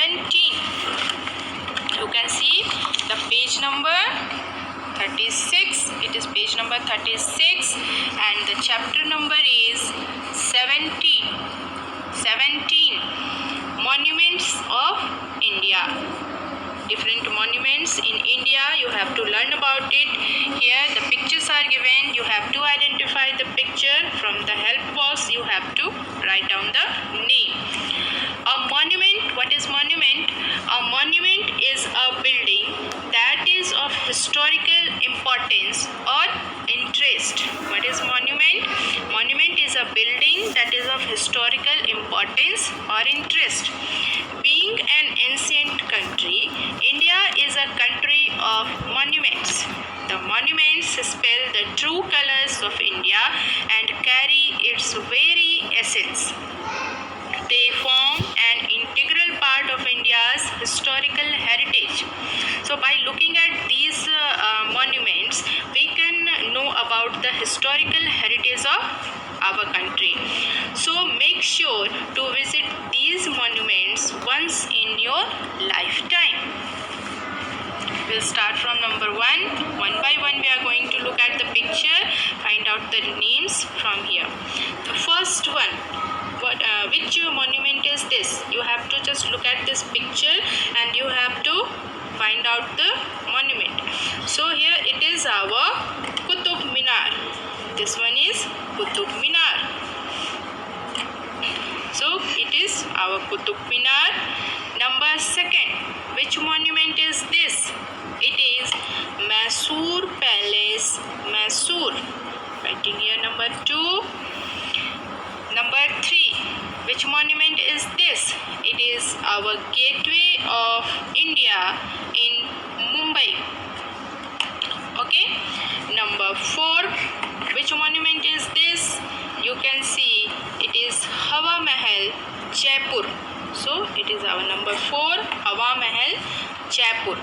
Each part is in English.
17. You can see the page number 36. It is page number 36 and the chapter number is 17. Monuments of India. Different monuments in India, you have to learn about it. Here the pictures are given. You have to identify the picture. From the help box you have to write down the name. A monument, what is monument? A monument is a building that is of historical importance or interest. What is monument? Monument is a building that is of historical importance or interest. Being an ancient country, India is a country of monuments. The monuments spell the true colors of India and carry its very essence. They form an integral part of India's historical heritage. So by looking at these monuments, we can know about the historical heritage of our country. So make sure to visit these monuments once in your lifetime. We'll start from number 1. One by one we are going to look at the picture, find out the names from here. The first one, which monument is this? You have to just look at this picture and you have to find out the monument. So here it is our Qutub Minar. This one is Qutub Minar. So it is our Qutub Minar. Number 2, which monument is this? It is Mysore Palace, Mysore. Writing here number 2. Number 3, which monument is this? It is our Gateway of India in Mumbai. Okay. Number 4, which monument is this? You can see it is Hawa Mahal, Jaipur. So it is our number 4, Hawa Mahal, Jaipur.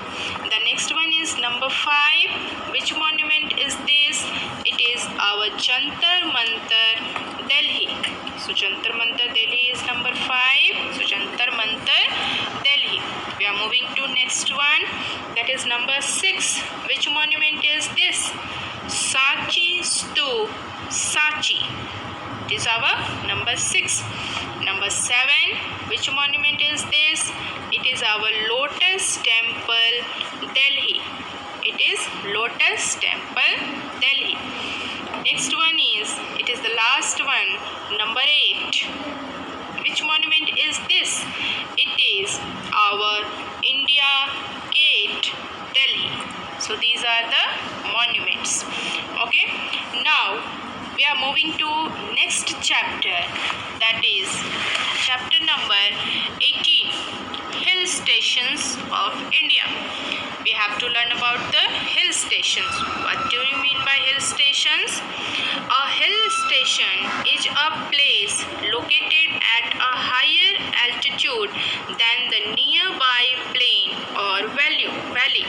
The next one is number 5. Which monument is this? It is our Jantar Mantar, Delhi. So Jantar Mantar, Delhi is number 5. So Jantar Mantar, Delhi. We are moving to next one. That is number 6. Which monument is this? Sanchi Stup, Sanchi. It is our number 6. Number 7. Which monument is this? It is our Lotus Temple, Delhi. It is Lotus Temple, Delhi. Next one is, it is the last one, number 8. Which monument is this? It is our India Gate, Delhi. So these are the monuments. Okay. Now we are moving to next chapter, that is chapter number 18, Hill Stations of India. We have to learn about the hill stations. What do you mean by hill stations? A hill station is a place located at a higher altitude than the nearby plain or valley.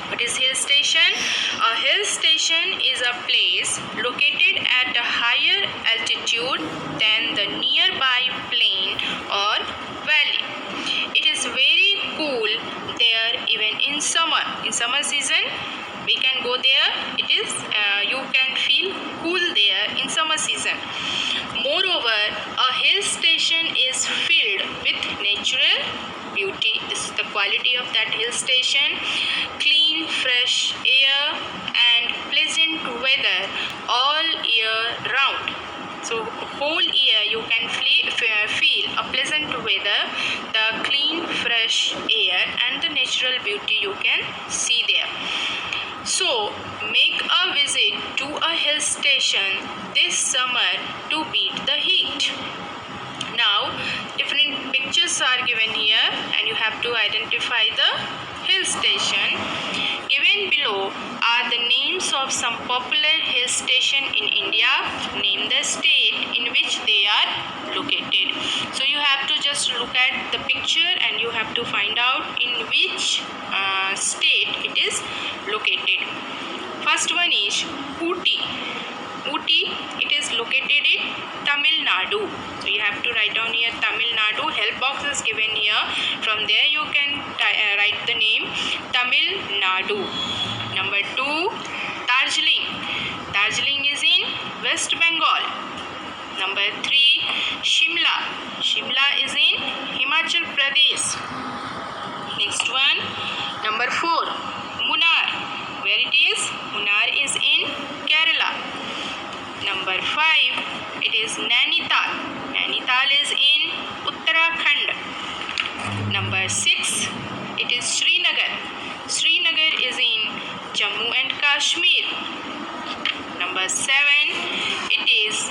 What is hill station? A hill station is a place located at a higher altitude than the nearby plain or valley. It is very cool there even in summer. In summer season, we can go there. It is you can feel cool there in summer season. Moreover, a hill station is filled with natural beauty. This is the quality of that hill station. Clean, fresh air and pleasant weather all year round. So whole year you can feel a pleasant weather, the clean, fresh air and the natural beauty you can see there. So make a visit to a hill station this summer to beat the heat. Now different pictures are given here and you have to identify the hill station. Given below are the names of some popular hill station in India. Name the state in which they are located. So you have to just look at the picture and you have to find out in which state it is located. First one is Ooty. Ooty, it is located in Tamil Nadu. So you have to write down here Tamil Nadu. Help box is given here. From there you can write the name Tamil Nadu. Number 2, Darjeeling. Darjeeling is in West Bengal. Number 3, Shimla. Shimla is in Himachal Pradesh. Next one, number 4, Munnar. Where it is? Munnar is in Kerala. Number 5, it is Nainital. Nainital is in Uttarakhand. Number 6, it is Srinagar. Srinagar is in Jammu and Kashmir. Number 7, it is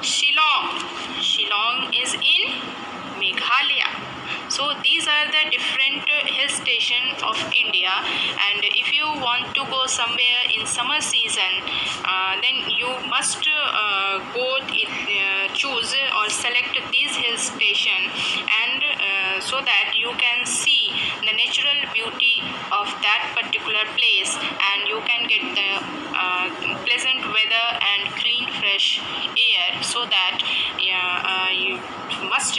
Shillong. Shillong is in Meghalaya. So these are the different hill stations of India, and if you want to go somewhere in summer season, then you must choose or select these hill stations, and so that you can see the natural beauty of that particular place, and you can get the pleasant weather and clean fresh air, so that you must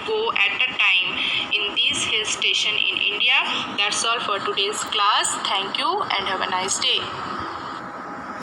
go at a time in these hill station in India. That's all for today's class. Thank you and have a nice day.